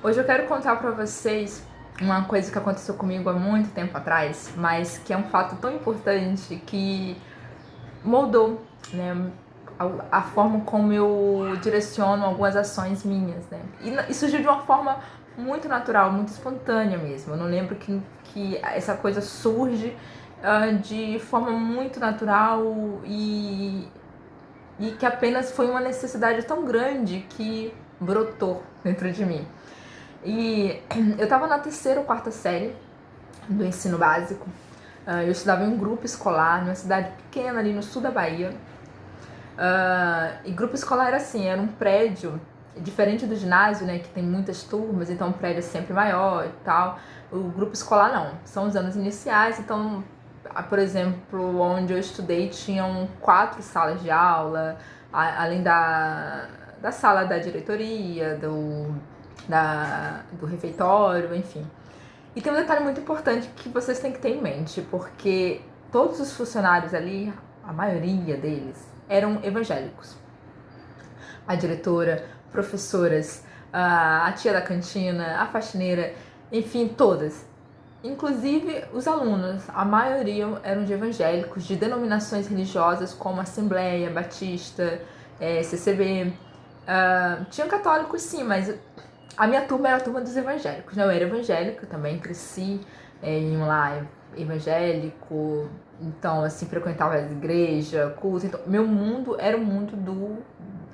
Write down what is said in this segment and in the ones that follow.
Hoje eu quero contar pra vocês uma coisa que aconteceu comigo há muito tempo atrás, mas que é um fato tão importante que moldou, né, a forma como eu direciono algumas ações minhas, né? E surgiu de uma forma muito natural, muito espontânea mesmo. Eu não lembro que essa coisa surge de forma muito natural e que apenas foi uma necessidade tão grande que brotou dentro de mim. E eu estava na terceira ou quarta série do ensino básico. Eu estudava em um grupo escolar, numa cidade pequena ali no sul da Bahia. E grupo escolar era assim, era um prédio diferente do ginásio, né, que tem muitas turmas, então o prédio é sempre maior e tal. O grupo escolar não, são os anos iniciais, então, por exemplo, onde eu estudei tinham 4 salas de aula, além da sala da diretoria, do refeitório, enfim. E tem um detalhe muito importante que vocês têm que ter em mente, porque todos os funcionários ali, a maioria deles, eram evangélicos. A diretora, professoras, a tia da cantina, a faxineira, enfim, todas. Inclusive os alunos, a maioria eram de evangélicos, de denominações religiosas como Assembleia, Batista, CCB. Tinham católicos sim, mas a minha turma era a turma dos evangélicos, né? Eu era evangélica também, cresci em um lar evangélico, então, assim, frequentava as igrejas, cultos. Então, meu mundo era o mundo do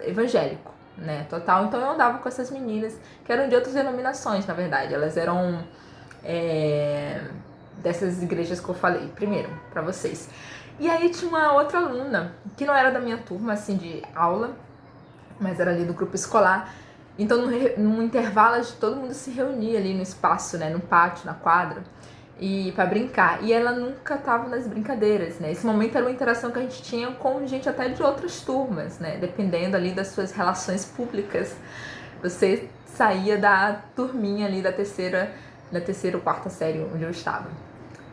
evangélico, né? Total. Então, eu andava com essas meninas que eram de outras denominações, na verdade. Elas eram dessas igrejas que eu falei primeiro, pra vocês. E aí tinha uma outra aluna, que não era da minha turma, assim, de aula, mas era ali do grupo escolar. Então, no intervalo, todo mundo se reunia ali no espaço, né, no pátio, na quadra, e para brincar. E ela nunca tava nas brincadeiras, né? Esse momento era uma interação que a gente tinha com gente até de outras turmas, né? Dependendo ali das suas relações públicas. Você saía da turminha ali da terceira ou quarta série onde eu estava.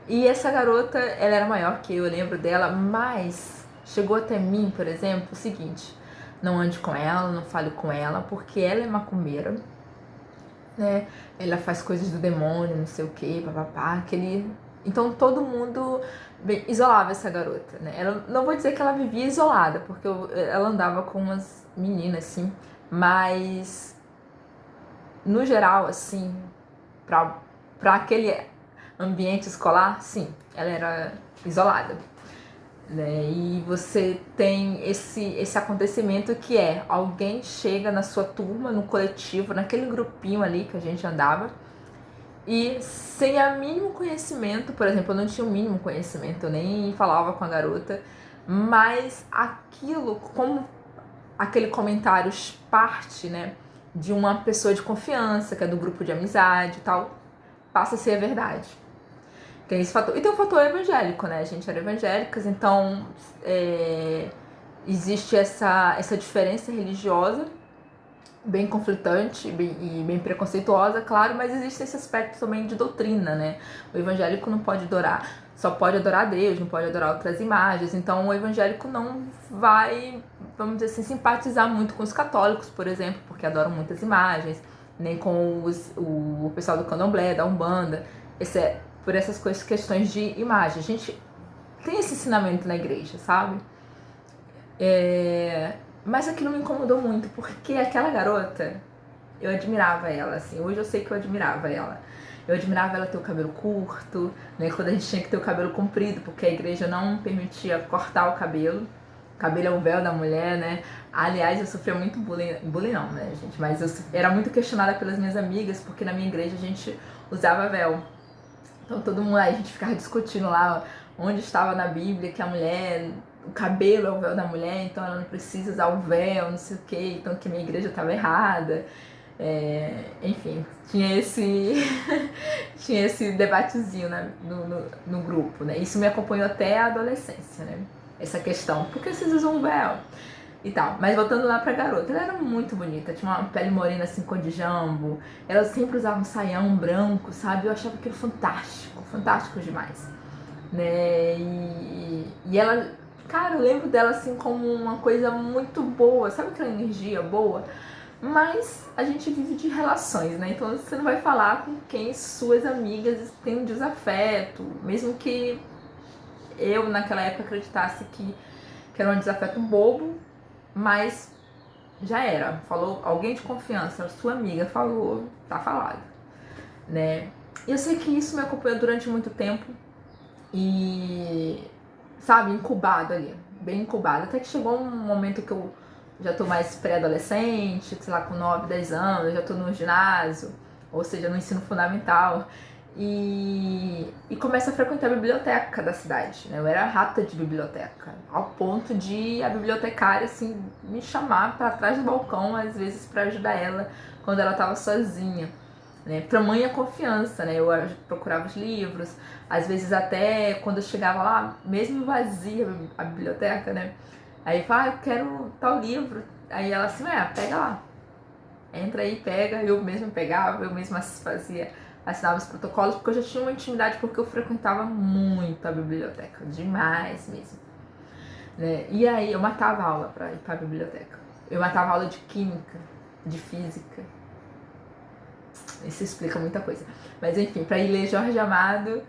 E essa garota, ela era maior que eu lembro dela, mas chegou até mim, por exemplo, o seguinte: não ande com ela, não fale com ela, porque ela é macumbeira, né? Ela faz coisas do demônio, não sei o que, papapá, aquele. Então todo mundo isolava essa garota, né? Ela, não vou dizer que ela vivia isolada, porque ela andava com umas meninas, assim, mas no geral, assim, pra aquele ambiente escolar, sim, ela era isolada, né? E você tem esse acontecimento que é alguém chega na sua turma, no coletivo, naquele grupinho ali que a gente andava, e sem a mínimo conhecimento, por exemplo, eu não tinha o mínimo conhecimento, eu nem falava com a garota, mas aquilo, como aquele comentário parte, né, de uma pessoa de confiança, que é do grupo de amizade e tal, passa a ser a verdade. Tem esse fator. E tem o fator evangélico, né? A gente era evangélicas, então existe essa diferença religiosa, bem conflitante e bem preconceituosa, claro, mas existe esse aspecto também de doutrina, né? O evangélico não pode adorar, só pode adorar a Deus, não pode adorar outras imagens, então o evangélico não vai, vamos dizer assim, simpatizar muito com os católicos, por exemplo, porque adoram muitas imagens, nem com o pessoal do candomblé, da umbanda, por essas questões de imagem. A gente tem esse ensinamento na igreja, sabe? Mas aquilo me incomodou muito, porque aquela garota, eu admirava ela, assim. Hoje eu sei que eu admirava ela. Eu admirava ela ter o cabelo curto, né? Quando a gente tinha que ter o cabelo comprido, porque a igreja não permitia cortar o cabelo. O cabelo é o véu da mulher, né? Aliás, eu sofria muito bullying. Bullying não, né, gente? Mas eu era muito questionada pelas minhas amigas, porque na minha igreja a gente usava véu. Então todo mundo, aí a gente ficava discutindo lá onde estava na Bíblia que a mulher, o cabelo é o véu da mulher, então ela não precisa usar o véu, não sei o que, então que minha igreja estava errada. Enfim, tinha esse tinha esse debatezinho, né, no grupo, né? Isso me acompanhou até a adolescência, né? Essa questão, por que vocês usam um véu? E tal. Mas voltando lá pra garota, ela era muito bonita, tinha uma pele morena assim, cor de jambo, ela sempre usava um saião branco, sabe? Eu achava aquilo fantástico, fantástico demais, né? E ela, cara, eu lembro dela assim como uma coisa muito boa, sabe aquela energia boa? Mas a gente vive de relações, né? Então você não vai falar com quem suas amigas têm um desafeto, mesmo que eu naquela época acreditasse que era um desafeto bobo, mas já era. Falou alguém de confiança, sua amiga falou, tá falado, né? E eu sei que isso me acompanhou durante muito tempo e, sabe, incubado ali, bem incubado. Até que chegou um momento que eu já tô mais pré-adolescente, sei lá, com 9, 10 anos, já tô no ginásio, ou seja, no ensino fundamental. E começo a frequentar a biblioteca da cidade, né? Eu era rata de biblioteca, ao ponto de a bibliotecária assim me chamar para trás do balcão às vezes para ajudar ela quando ela estava sozinha, né? Tamanha confiança, né? Eu procurava os livros, às vezes até quando eu chegava lá, mesmo vazia a biblioteca, né? Aí fala, eu quero tal livro, aí ela assim, pega lá, entra aí, pega. Eu mesma pegava, eu mesma fazia, assinava os protocolos, porque eu já tinha uma intimidade, porque eu frequentava muito a biblioteca, demais mesmo, né? E aí eu matava a aula pra ir pra biblioteca. Eu matava a aula de química, de física. Isso explica muita coisa. Mas enfim, pra ir ler Jorge Amado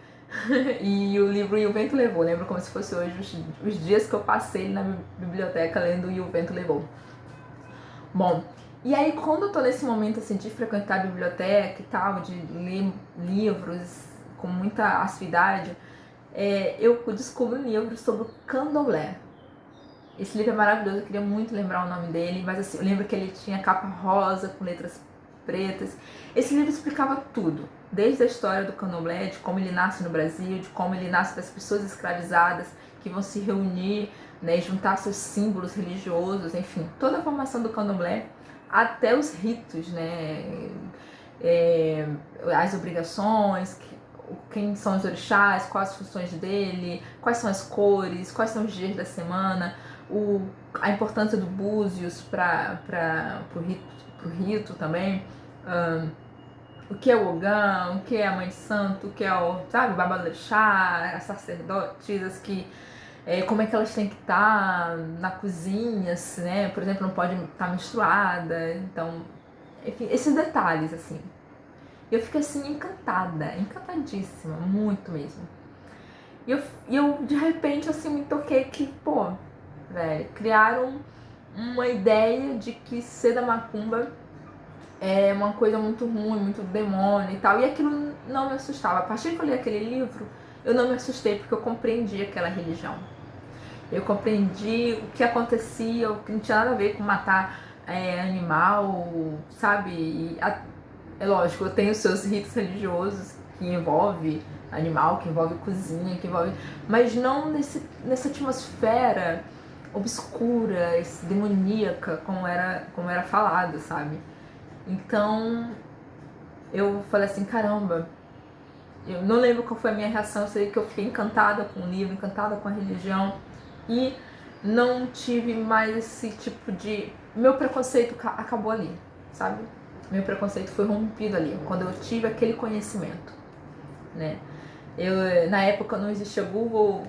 e o livro E o Vento Levou. Lembro como se fosse hoje os dias que eu passei na biblioteca lendo E o Vento Levou. Bom, e aí quando eu tô nesse momento assim de frequentar a biblioteca e tal, de ler livros com muita assiduidade, eu descubro um livro sobre o candomblé. Esse livro é maravilhoso, eu queria muito lembrar o nome dele, mas assim, eu lembro que ele tinha capa rosa com letras pretas. Esse livro explicava tudo, desde a história do candomblé, de como ele nasce no Brasil, de como ele nasce das pessoas escravizadas que vão se reunir, né, juntar seus símbolos religiosos, enfim, toda a formação do candomblé, até os ritos, né, as obrigações, quem são os orixás, quais as funções dele, quais são as cores, quais são os dias da semana, a importância do búzios para o rito também, o que é o Ogã, o que é a Mãe de Santo, o que é o, sabe, o Babalorixá, as sacerdotisas que como é que elas têm que estar na cozinha, né? Por exemplo, não pode estar menstruada, então, enfim, esses detalhes, assim. Eu fiquei assim encantada, encantadíssima, muito mesmo. E eu de repente assim me toquei que, pô, velho, criaram uma ideia de que ser da macumba é uma coisa muito ruim, muito demônio e tal. E aquilo não me assustava. A partir que eu li aquele livro, eu não me assustei porque eu compreendi aquela religião. Eu compreendi o que acontecia, o que não tinha nada a ver com matar animal, sabe? É lógico, eu tenho os seus ritos religiosos que envolve animal, que envolve cozinha, que envolve... Mas não nessa atmosfera obscura, demoníaca, como era falado, sabe? Então, eu falei assim, caramba, eu não lembro qual foi a minha reação, eu sei que eu fiquei encantada com o livro, encantada com a religião e não tive mais esse tipo de... Meu preconceito acabou ali, sabe? Meu preconceito foi rompido ali, quando eu tive aquele conhecimento, né? Na época não existia Google,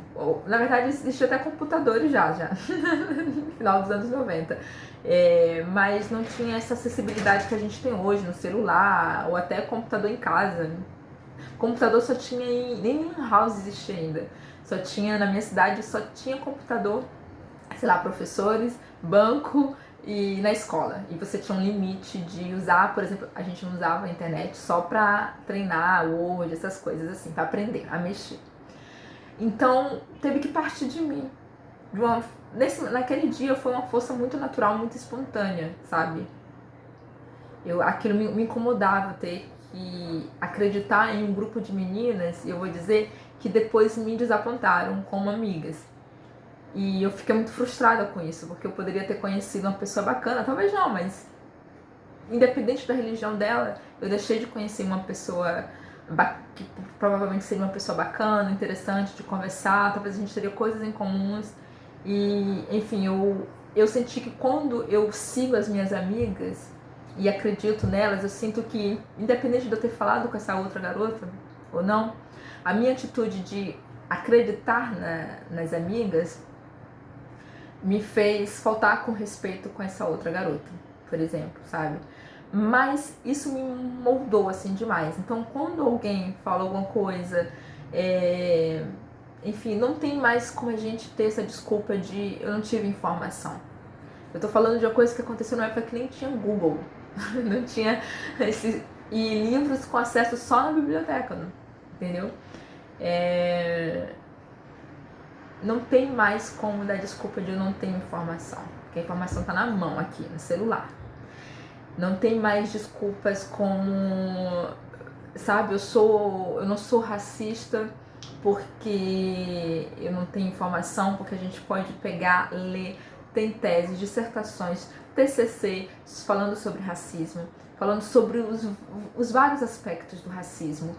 na verdade existia até computadores já no final dos anos 90, mas não tinha essa acessibilidade que a gente tem hoje no celular, ou até computador em casa. Computador só tinha nem em house existia ainda, só tinha na minha cidade, só tinha computador, sei lá, professores, banco e na escola. E você tinha um limite de usar, por exemplo, a gente não usava a internet só pra treinar Word, essas coisas assim, pra aprender a mexer. Então, teve que partir de mim. Naquele dia foi uma força muito natural, muito espontânea, sabe? Aquilo me incomodava ter que acreditar em um grupo de meninas, e eu vou dizer que depois me desapontaram como amigas. E eu fiquei muito frustrada com isso, porque eu poderia ter conhecido uma pessoa bacana, talvez não, mas independente da religião dela, eu deixei de conhecer uma pessoa que provavelmente seria uma pessoa bacana, interessante de conversar, talvez a gente teria coisas em comuns. E, enfim, eu senti que quando eu sigo as minhas amigas e acredito nelas, eu sinto que, independente de eu ter falado com essa outra garota ou não, a minha atitude de acreditar nas amigas me fez faltar com respeito com essa outra garota. por exemplo, sabe? Mas isso me moldou, assim, demais. Então, quando alguém fala alguma coisa, enfim, não tem mais como a gente ter essa desculpa de eu não tive informação. Eu tô falando de uma coisa que aconteceu na época que nem tinha Google. Não tinha e livros com acesso só na biblioteca, entendeu? Não tem mais como dar desculpa de eu não ter informação, porque a informação tá na mão aqui, no celular. Não tem mais desculpas como, sabe, eu não sou racista porque eu não tenho informação, porque a gente pode pegar, ler, tem teses, dissertações, TCC, falando sobre racismo, falando sobre os vários aspectos do racismo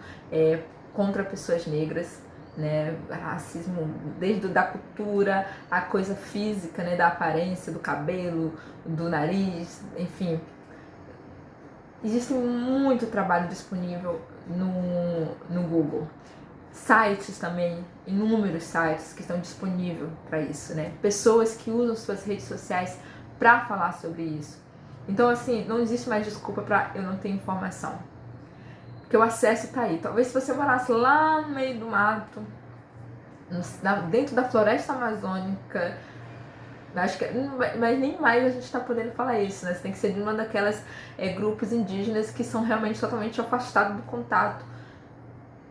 contra pessoas negras, né? Racismo desde da cultura, a coisa física, né? Da aparência, do cabelo, do nariz, enfim. Existe muito trabalho disponível no Google. Sites também, inúmeros sites que estão disponíveis para isso, né? Pessoas que usam suas redes sociais para falar sobre isso. Então, assim, não existe mais desculpa para eu não ter informação. Porque o acesso está aí. Talvez se você morasse lá no meio do mato, dentro da floresta amazônica, acho que, mas nem mais a gente está podendo falar isso, né? Você tem que ser de uma daquelas grupos indígenas que são realmente totalmente afastados do contato,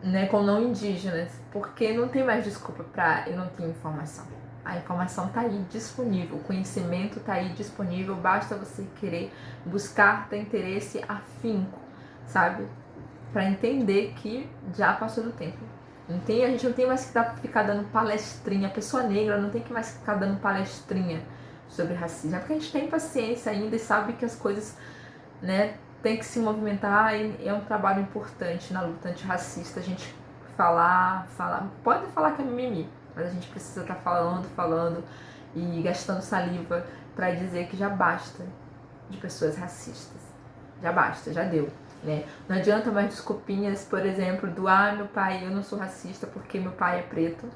né, com não indígenas, porque não tem mais desculpa para eu não ter informação. A informação está aí disponível, o conhecimento está aí disponível, basta você querer buscar, ter interesse, afinco, sabe? Para entender que já passou do tempo. A gente não tem mais que ficar dando palestrinha. A pessoa negra não tem que mais ficar dando palestrinha sobre racismo. É porque a gente tem paciência ainda e sabe que as coisas, né, tem que se movimentar e é um trabalho importante na luta antirracista. A gente falar. Pode falar que é mimimi, mas a gente precisa estar falando e gastando saliva para dizer que já basta de pessoas racistas. Já basta, já deu. Né? Não adianta mais desculpinhas, por exemplo, do meu pai, eu não sou racista porque meu pai é preto,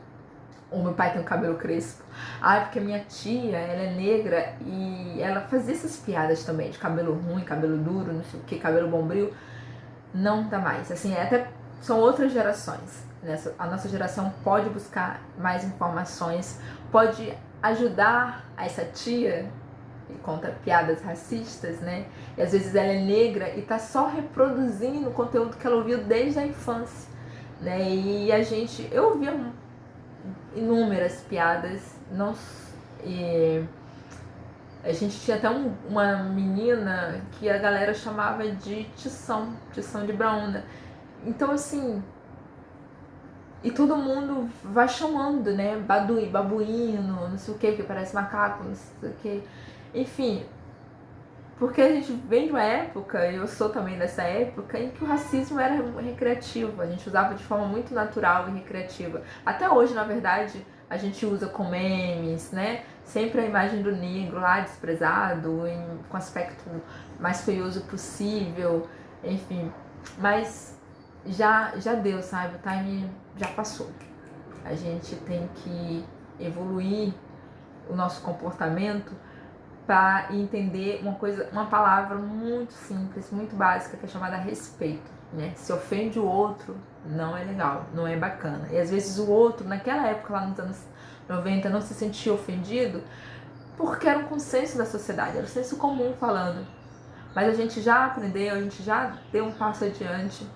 ou meu pai tem um cabelo crespo, porque minha tia, ela é negra e ela fazia essas piadas também, de cabelo ruim, cabelo duro, não sei o que, cabelo bombril. Não dá mais, assim, até são outras gerações, né? A nossa geração pode buscar mais informações, pode ajudar essa tia contra piadas racistas, né? E às vezes ela é negra e tá só reproduzindo o conteúdo que ela ouviu desde a infância, né? E eu ouvia inúmeras piadas, a gente tinha até uma menina que a galera chamava de Tição de Braúna. Então, assim, e todo mundo vai chamando, né? Babuíno, não sei o que, porque parece macaco, não sei o que. Enfim, porque a gente vem de uma época, eu sou também dessa época, em que o racismo era recreativo, a gente usava de forma muito natural e recreativa. Até hoje, na verdade, a gente usa com memes, né? Sempre a imagem do negro lá desprezado, com aspecto mais feioso possível, enfim. Mas já deu, sabe? O time já passou. A gente tem que evoluir o nosso comportamento para entender uma palavra muito simples, muito básica, que é chamada respeito, né? Se ofende o outro, não é legal, não é bacana. E às vezes o outro, naquela época, lá nos anos 90, não se sentia ofendido porque era um consenso da sociedade, era um senso comum falando. Mas a gente já aprendeu, a gente já deu um passo adiante,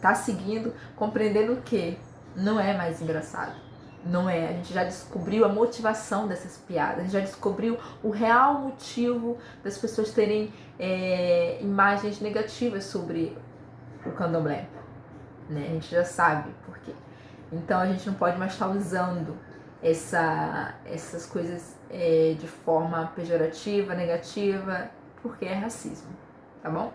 tá seguindo, compreendendo que não é mais engraçado. Não é, a gente já descobriu a motivação dessas piadas, a gente já descobriu o real motivo das pessoas terem imagens negativas sobre o candomblé, né? A gente já sabe por quê. Então a gente não pode mais estar usando essas coisas de forma pejorativa, negativa, porque é racismo, tá bom?